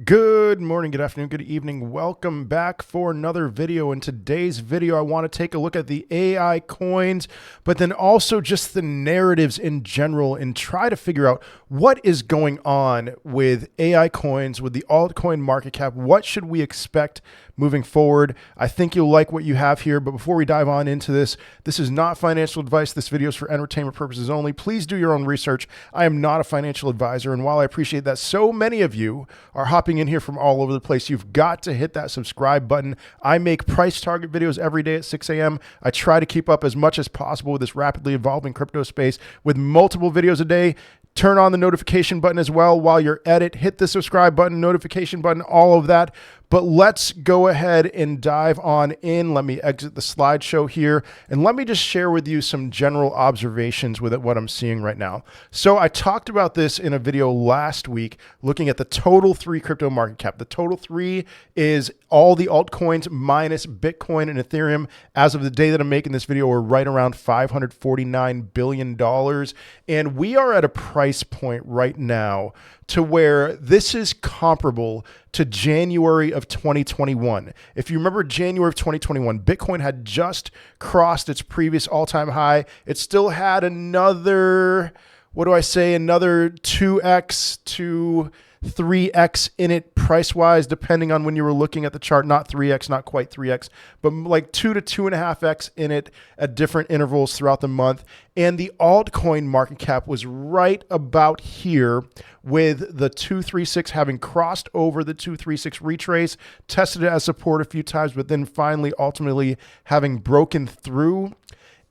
Good morning, good afternoon, good evening. Welcome back for another video. In today's video, I want to take a look at the AI coins, but then also just the narratives in general and try to figure out what is going on with AI coins, with the altcoin market cap. What should we expect moving forward? I think you'll like what you have here, but before we dive on into this, this is not financial advice. This video is for entertainment purposes only. Please do your own research. I am not a financial advisor, and while I appreciate that so many of you are hopping in here from all over the place, you've got to hit that subscribe button. I make price target videos every day at 6 a.m. I try to keep up as much as possible with this rapidly evolving crypto space with multiple videos a day. Turn on the notification button as well while you're at it. Hit the subscribe button, notification button, all of that. But let's go ahead and dive on in. Let me exit the slideshow here and let me just share with you some general observations with what I'm seeing right now. So I talked about this in a video last week, looking at the total 3 crypto market cap. The total 3 is all the altcoins minus Bitcoin and Ethereum. As of the day that I'm making this video, we're right around $549 billion. And we are at a price point right now to where this is comparable to January of 2021. If you remember January of 2021, Bitcoin had just crossed its previous all-time high. It still had another, another 2x to 3x in it price-wise, depending on when you were looking at the chart. Not 3x, not quite 3x, but like 2 to 2.5x in it at different intervals throughout the month. And the altcoin market cap was right about here, with the 236 having crossed over the 236 retrace, tested it as support a few times, but then finally ultimately having broken through.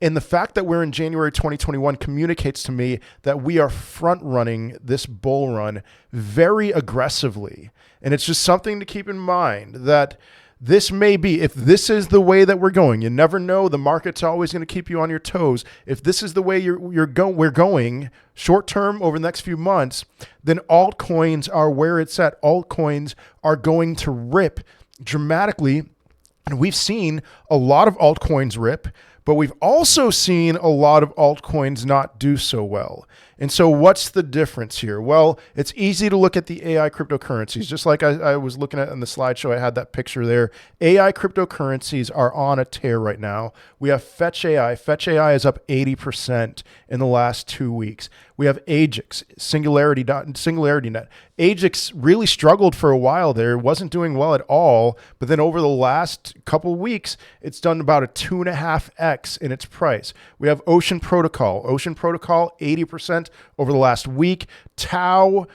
And the fact that we're in January 2021 communicates to me that we are front running this bull run very aggressively. And it's just something to keep in mind that this may be, if this is the way that we're going, you never know, the market's always going to keep you on your toes. If this is the way we're going short term over the next few months, then altcoins are where it's at. Altcoins are going to rip dramatically. And we've seen a lot of altcoins rip, but we've also seen a lot of altcoins not do so well. And so what's the difference here? Well, it's easy to look at the AI cryptocurrencies. Just like I was looking at in the slideshow, I had that picture there. AI cryptocurrencies are on a tear right now. We have FET.AI. FET.AI is up 80% in the last 2 weeks. We have AGIX, SingularityNet. AGIX really struggled for a while there. It wasn't doing well at all. But then over the last couple of weeks, it's done about a 2.5x in its price. We have Ocean Protocol. Ocean Protocol, 80% over the last week. TAO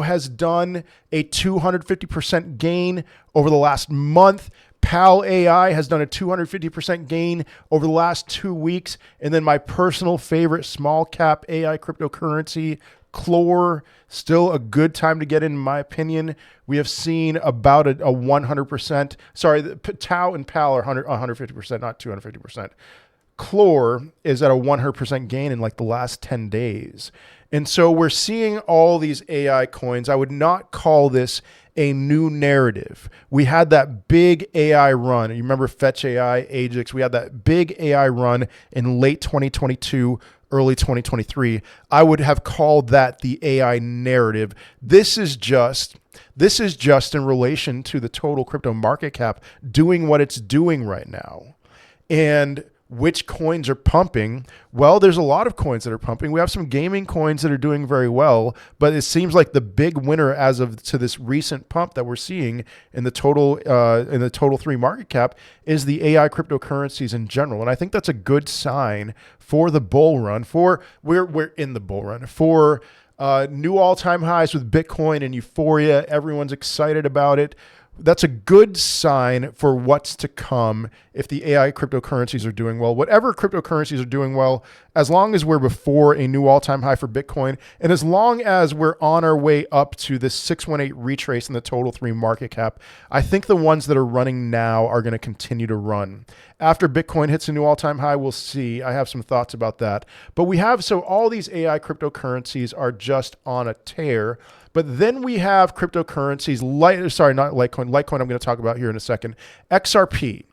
has done a 250% gain over the last month. PAAL.AI has done a 250% gain over the last 2 weeks. And then my personal favorite small cap AI cryptocurrency, CLORE, still a good time to get in my opinion. We have seen about a 100%. Sorry, the TAO and PAL are 150%, not 250%. CLORE is at a 100% gain in like the last 10 days. And so we're seeing all these AI coins. I would not call this a new narrative. We had that big AI run. You remember FET.AI, AGIX? We had that big AI run in late 2022, early 2023. I would have called that the AI narrative. This is just in relation to the total crypto market cap doing what it's doing right now. And which coins are pumping? Well, there's a lot of coins that are pumping. We have some gaming coins that are doing very well, but it seems like the big winner as of to this recent pump that we're seeing in the total 3 market cap is the AI cryptocurrencies in general. And I think that's a good sign for the bull run. We're in the bull run for new all-time highs with Bitcoin and euphoria. Everyone's excited about it. That's a good sign for what's to come if the AI cryptocurrencies are doing well. Whatever cryptocurrencies are doing well, as long as we're before a new all-time high for Bitcoin, and as long as we're on our way up to this 618 retrace in the total 3 market cap, I think the ones that are running now are going to continue to run. After Bitcoin hits a new all-time high, we'll see. I have some thoughts about that. But so all these AI cryptocurrencies are just on a tear. But then we have cryptocurrencies, not Litecoin. Litecoin I'm going to talk about here in a second. XRP.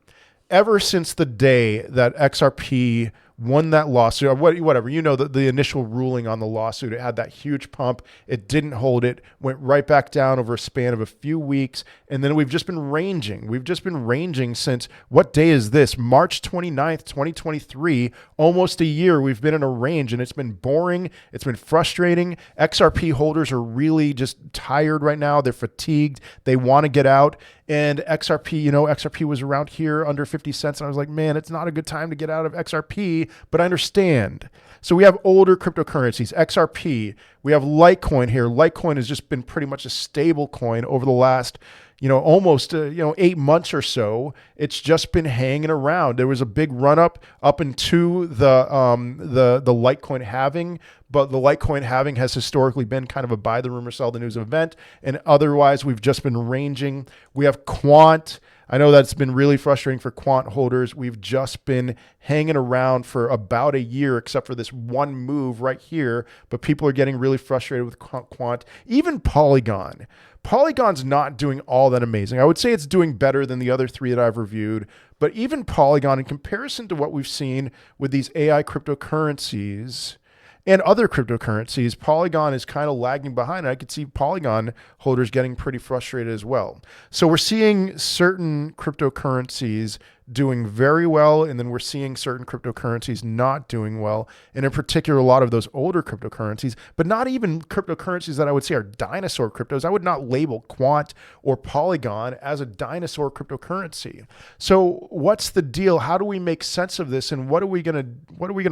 Ever since the day that XRP won that lawsuit, or whatever, the initial ruling on the lawsuit. It had that huge pump. It didn't hold it, went right back down over a span of a few weeks. And then we've just been ranging. We've just been ranging since, what day is this? March 29th, 2023, almost a year. We've been in a range, and it's been boring. It's been frustrating. XRP holders are really just tired right now. They're fatigued. They want to get out. And XRP was around here under 50 cents. And I was like, man, it's not a good time to get out of XRP, but I understand. So we have older cryptocurrencies, XRP. We have Litecoin here. Litecoin has just been pretty much a stable coin over the last, almost 8 months or so. It's just been hanging around. There was a big run up into the Litecoin halving, but the Litecoin halving has historically been kind of a buy the rumor, sell the news event. And otherwise, we've just been ranging. We have Quant. I know that's been really frustrating for Quant holders. We've just been hanging around for about a year, except for this one move right here. But people are getting really frustrated with Quant. Even Polygon. Polygon's not doing all that amazing. I would say it's doing better than the other three that I've reviewed. But even Polygon, in comparison to what we've seen with these AI cryptocurrencies and other cryptocurrencies, Polygon is kind of lagging behind. I could see Polygon holders getting pretty frustrated as well. So we're seeing certain cryptocurrencies doing very well, and then we're seeing certain cryptocurrencies not doing well, and in particular, a lot of those older cryptocurrencies, but not even cryptocurrencies that I would say are dinosaur cryptos. I would not label Quant or Polygon as a dinosaur cryptocurrency. So what's the deal? How do we make sense of this, and what are we gonna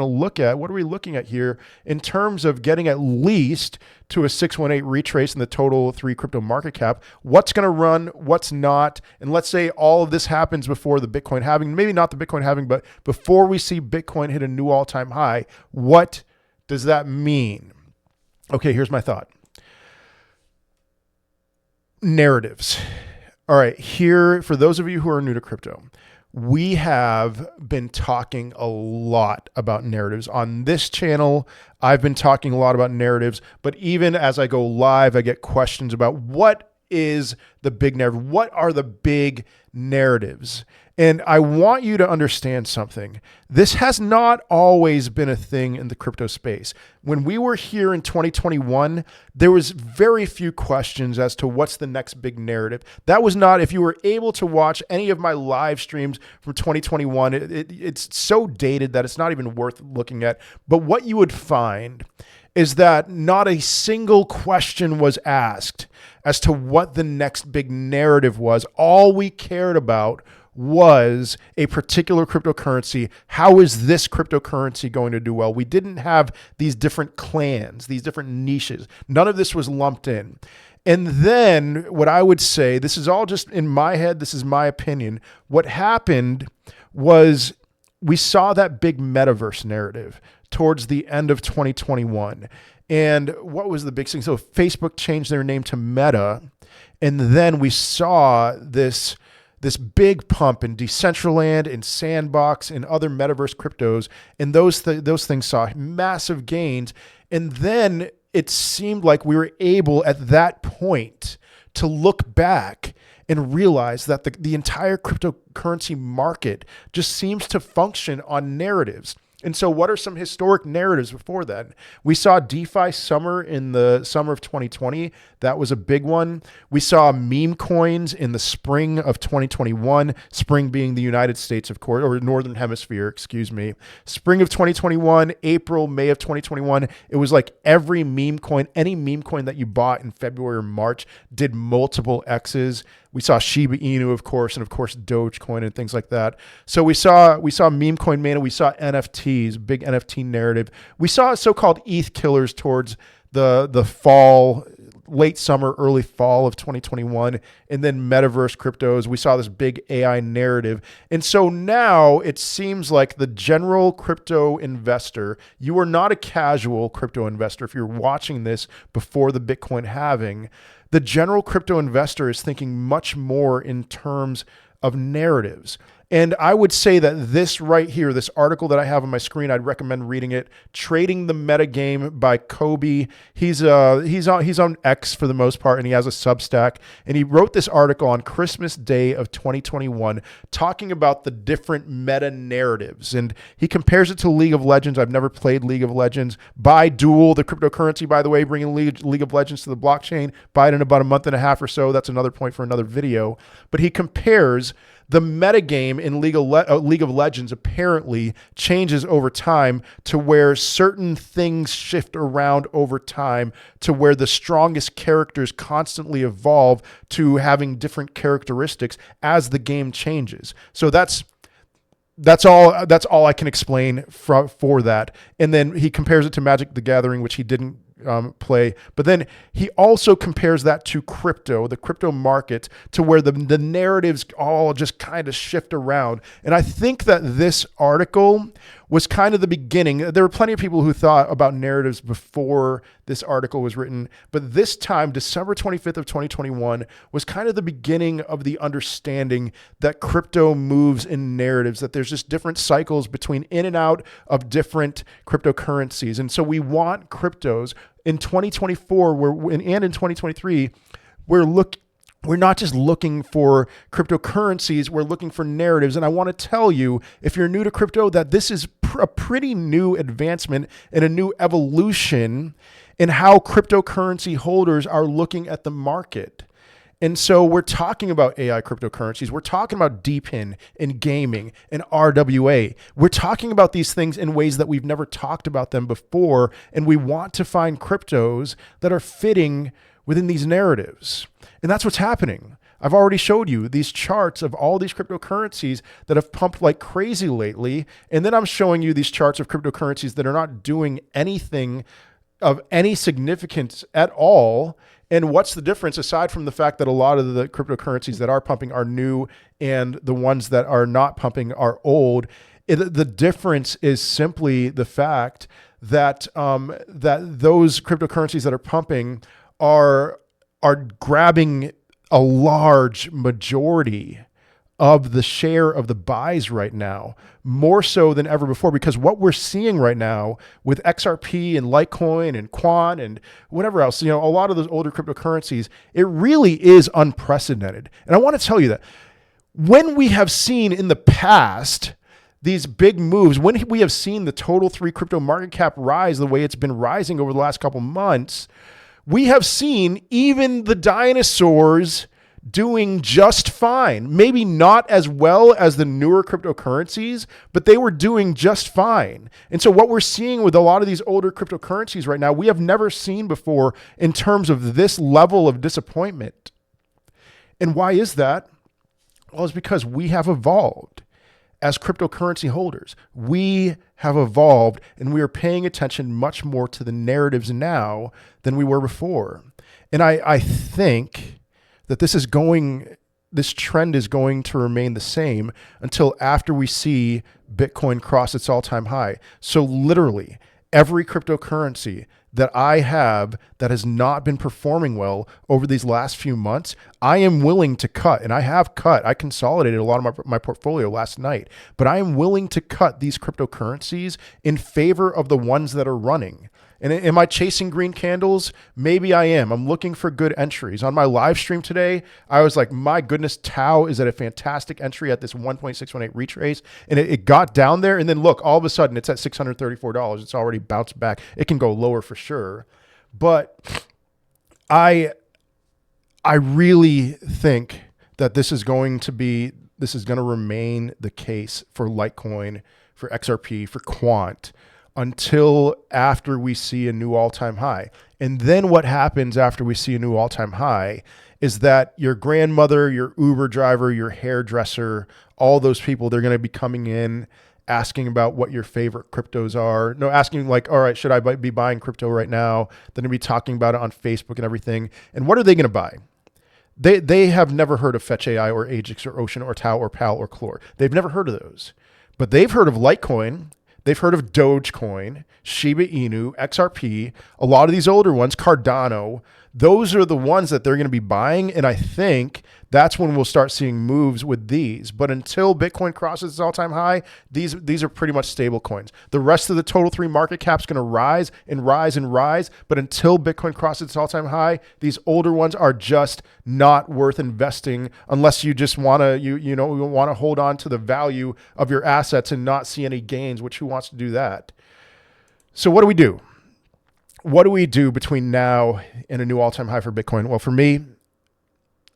look at? What are we looking at here in terms of getting at least to a 618 retrace in the total 3 crypto market cap? What's going to run, what's not? And let's say all of this happens before the Bitcoin halving, maybe not the Bitcoin halving, but before we see Bitcoin hit a new all-time high. What does that mean? Okay, here's my thought. Narratives. All right, here, for those of you who are new to crypto, we have been talking a lot about narratives on this channel. I've been talking a lot about narratives, but even as I go live, I get questions about what is the big narrative? What are the big narratives? And I want you to understand something. This has not always been a thing in the crypto space. When we were here in 2021, there was very few questions as to what's the next big narrative. That was not, if you were able to watch any of my live streams from 2021, it's so dated that it's not even worth looking at. But what you would find is that not a single question was asked as to what the next big narrative was. All we cared about was a particular cryptocurrency. How is this cryptocurrency going to do well? We didn't have these different clans, these different niches. None of this was lumped in. And then what I would say, this is all just in my head, this is my opinion. What happened was we saw that big metaverse narrative towards the end of 2021. And what was the big thing? So Facebook changed their name to Meta. And then we saw this big pump in Decentraland and Sandbox and other metaverse cryptos. And those things saw massive gains. And then it seemed like we were able at that point to look back and realize that the entire cryptocurrency market just seems to function on narratives. And so what are some historic narratives before that? We saw DeFi summer in the summer of 2020. That was a big one. We saw meme coins in the spring of 2021, spring being the United States, of course, or Northern Hemisphere, excuse me. Spring of 2021, April, May of 2021, it was like every meme coin, any meme coin that you bought in February or March did multiple X's. We saw Shiba Inu, of course, and of course Dogecoin and things like that. So we saw meme coin mania. We saw NFTs, big NFT narrative. We saw so-called ETH killers towards the fall, late summer, early fall of 2021, and then metaverse cryptos. We saw this big AI narrative. And so now it seems like the general crypto investor, you are not a casual crypto investor. If you're watching this before the Bitcoin halving, the general crypto investor is thinking much more in terms of narratives. And I would say that this right here, this article that I have on my screen, I'd recommend reading it. Trading the Metagame by Kobe. He's on X for the most part, and he has a Substack. And he wrote this article on Christmas Day of 2021, talking about the different meta narratives. And he compares it to League of Legends. I've never played League of Legends. Buy Duel, the cryptocurrency, by the way, bringing League of Legends to the blockchain. Buy it in about a month and a half or so. That's another point for another video. But he compares the metagame in League of Legends apparently changes over time to where certain things shift around over time to where the strongest characters constantly evolve to having different characteristics as the game changes. So that's all I can explain for that. And then he compares it to Magic the Gathering, which he didn't play. But then he also compares that to crypto, the crypto market, to where the narratives all just kind of shift around. And I think that this article was kind of the beginning. There were plenty of people who thought about narratives before this article was written, but this time, December 25th of 2021, was kind of the beginning of the understanding that crypto moves in narratives, that there's just different cycles between in and out of different cryptocurrencies. And so we want cryptos in 2024 and in 2023, we're not just looking for cryptocurrencies, we're looking for narratives. And I want to tell you, if you're new to crypto, that this is a pretty new advancement and a new evolution in how cryptocurrency holders are looking at the market. And so we're talking about AI cryptocurrencies. We're talking about DePIN and gaming and RWA. We're talking about these things in ways that we've never talked about them before. And we want to find cryptos that are fitting within these narratives. And that's what's happening. I've already showed you these charts of all these cryptocurrencies that have pumped like crazy lately. And then I'm showing you these charts of cryptocurrencies that are not doing anything of any significance at all. And what's the difference aside from the fact that a lot of the cryptocurrencies that are pumping are new and the ones that are not pumping are old? The difference is simply the fact that that those cryptocurrencies that are pumping are grabbing a large majority of the share of the buys right now, more so than ever before, because what we're seeing right now with XRP and Litecoin and Quant and whatever else, a lot of those older cryptocurrencies, it really is unprecedented. And I want to tell you that when we have seen in the past these big moves, when we have seen the total 3 crypto market cap rise the way it's been rising over the last couple months, we have seen even the dinosaurs doing just fine. Maybe not as well as the newer cryptocurrencies, but they were doing just fine. And so what we're seeing with a lot of these older cryptocurrencies right now, we have never seen before in terms of this level of disappointment. And why is that? Well, it's because we have evolved. As cryptocurrency holders, we have evolved and we are paying attention much more to the narratives now than we were before. And I think that this trend is going to remain the same until after we see Bitcoin cross its all-time high. So literally every cryptocurrency that I have that has not been performing well over these last few months, I am willing to cut, and I have cut. I consolidated a lot of my portfolio last night, but I am willing to cut these cryptocurrencies in favor of the ones that are running. And am I chasing green candles? Maybe I am. I'm looking for good entries. On my live stream today, I was like, my goodness, TAO is at a fantastic entry at this 1.618 retrace. And it got down there. And then look, all of a sudden it's at $634. It's already bounced back. It can go lower for sure. But I really think that this is going to remain the case for Litecoin, for XRP, for Quant, until after we see a new all-time high. And then what happens after we see a new all-time high is that your grandmother, your Uber driver, your hairdresser, all those people, they're going to be coming in asking about what your favorite cryptos are. No, asking like, all right, should I be buying crypto right now? They're going to be talking about it on Facebook and everything. And what are they going to buy? They have never heard of FET.AI or AGIX or Ocean or TAO or PAAL or CLORE. They've never heard of those. But they've heard of Litecoin. They've heard of Dogecoin, Shiba Inu, XRP, a lot of these older ones, Cardano. those are the ones that they're going to be buying. And I think that's when we'll start seeing moves with these. But until Bitcoin crosses its all-time high, these are pretty much stable coins. The rest of the total 3 market cap is going to rise and rise and rise. But until Bitcoin crosses its all-time high, these older ones are just not worth investing unless you just want to you want to hold on to the value of your assets and not see any gains, which who wants to do that? So what do we do? What do we do between now and a new all-time high for Bitcoin? Well, for me,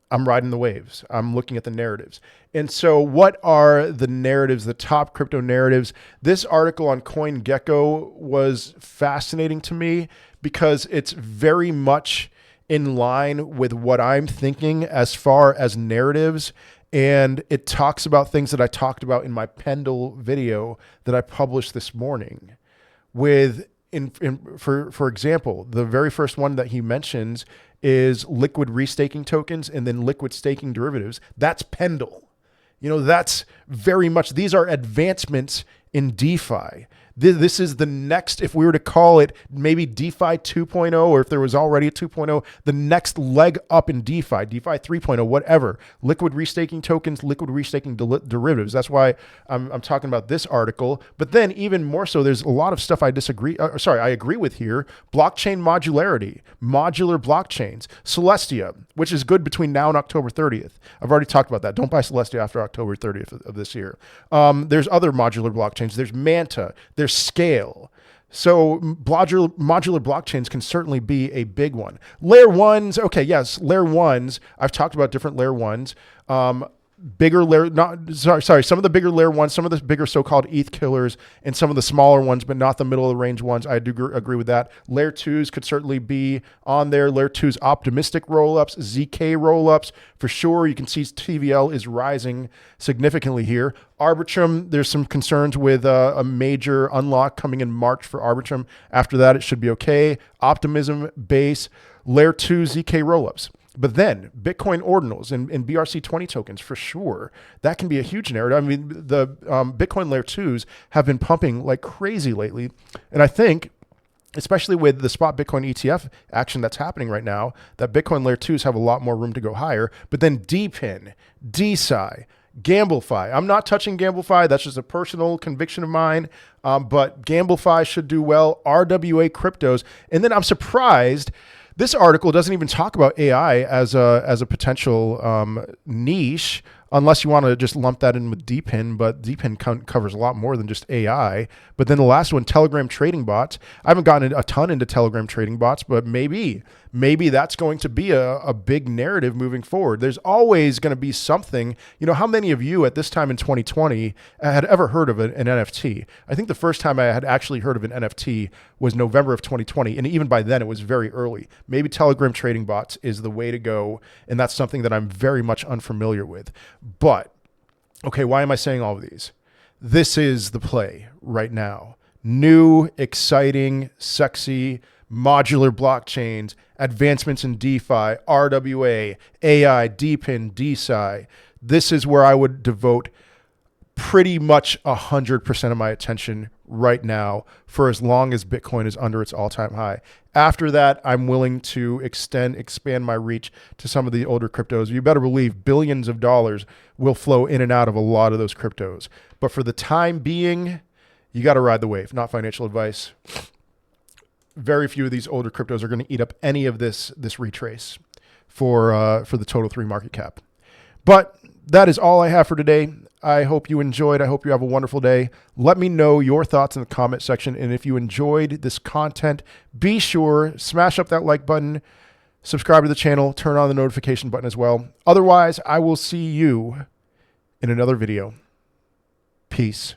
I'm riding the waves. I'm looking at the narratives. And so what are the narratives, the top crypto narratives? This article on CoinGecko was fascinating to me because it's very much in line with what I'm thinking as far as narratives. And it talks about things that I talked about in my Pendle video that I published this morning. For example, the very first one that he mentions is liquid restaking tokens and then liquid staking derivatives. That's Pendle. That's very much, these are advancements in DeFi. This is the next, if we were to call it maybe DeFi 2.0, or if there was already a 2.0, the next leg up in DeFi 3.0, whatever. Liquid restaking tokens, liquid restaking derivatives. That's why I'm talking about this article. But then even more so, there's a lot of stuff I agree with here. Blockchain modularity, modular blockchains, Celestia, which is good between now and October 30th. I've already talked about that. Don't buy Celestia after October 30th of this year. There's other modular blockchains. There's Manta. There's Scale. So modular blockchains can certainly be a big one. Layer ones, okay, yes, layer ones. I've talked about different layer ones. Bigger layer, some of the bigger layer ones, some of the bigger so-called ETH killers, and some of the smaller ones, but not the middle of the range ones. I do agree with that. Layer twos could certainly be on there. Layer twos, optimistic rollups, ZK rollups, for sure. You can see TVL is rising significantly here. Arbitrum, there's some concerns with a major unlock coming in March for Arbitrum. After that, it should be okay. Optimism, base, layer two, ZK rollups. But then Bitcoin ordinals and BRC20 tokens, for sure, that can be a huge narrative. I mean, the Bitcoin layer twos have been pumping like crazy lately. And I think, especially with the spot Bitcoin ETF action that's happening right now, that Bitcoin layer twos have a lot more room to go higher. But then DPIN, DeSci, GambleFi. I'm not touching GambleFi. That's just a personal conviction of mine. But GambleFi should do well. RWA cryptos. And then I'm surprised this article doesn't even talk about AI as a potential niche, unless you want to just lump that in with DPIN, but DPIN covers a lot more than just AI. But then the last one, Telegram trading bots. I haven't gotten a ton into Telegram trading bots, but maybe that's going to be a big narrative moving forward. There's always going to be something. How many of you at this time in 2020 had ever heard of an NFT? I think the first time I had actually heard of an NFT was November of 2020. And even by then it was very early. Maybe Telegram trading bots is the way to go. And that's something that I'm very much unfamiliar with. But, okay, why am I saying all of these? This is the play right now. New, exciting, sexy, modular blockchains, advancements in DeFi, RWA, AI, DPIN, DeSci. This is where I would devote pretty much 100% of my attention right now for as long as Bitcoin is under its all-time high. After that, I'm willing to expand my reach to some of the older cryptos. You better believe billions of dollars will flow in and out of a lot of those cryptos. But for the time being, you got to ride the wave, not financial advice. Very few of these older cryptos are going to eat up any of this retrace for the total 3 market cap. But that is all I have for today. I hope you enjoyed. I hope you have a wonderful day. Let me know your thoughts in the comment section. And if you enjoyed this content, be sure, smash up that like button, subscribe to the channel, turn on the notification button as well. Otherwise, I will see you in another video. Peace.